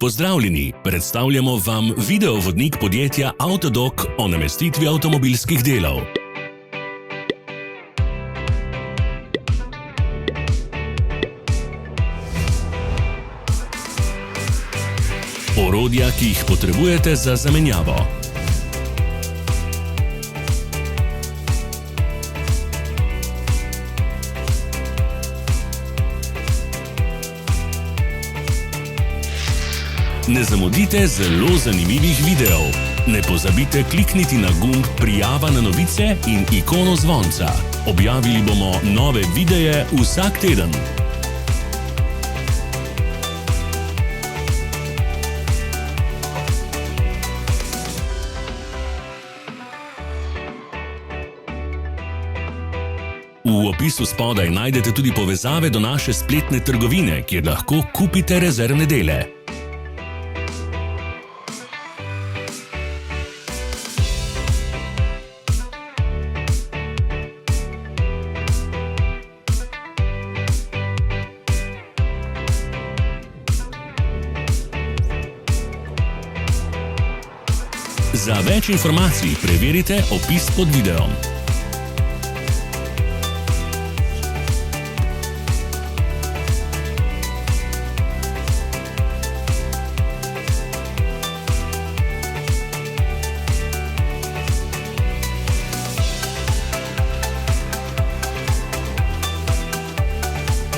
Pozdravljeni, predstavljamo vam videovodnik podjetja Avtodok o namestitvi avtomobilskih delov. Orodja, ki jih potrebujete za zamenjavo. Ne zamudite zelo zanimivih videov. Ne pozabite klikniti na gumb Prijava na novice in ikono zvonca. Objavili bomo nove videe vsak teden. V opisu spodaj najdete tudi povezave do naše spletne trgovine, kjer lahko kupite rezervne dele. Za več informacij preverite opis pod videom.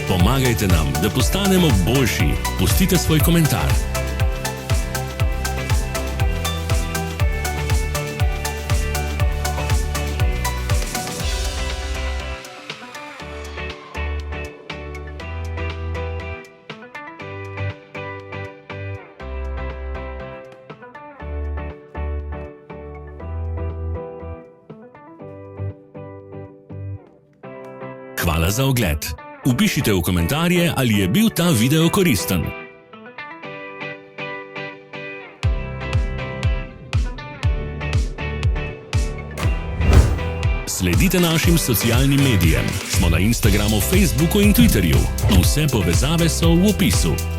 Pomagajte nam, da postanemo boljši. Pustite svoj komentar. Hvala za ogled. Vpišite v komentarje, ali je bil ta video koristen. Sledite našim socialnim medijem. Smo na Instagramu, Facebooku in Twitterju. Vse povezave so v opisu.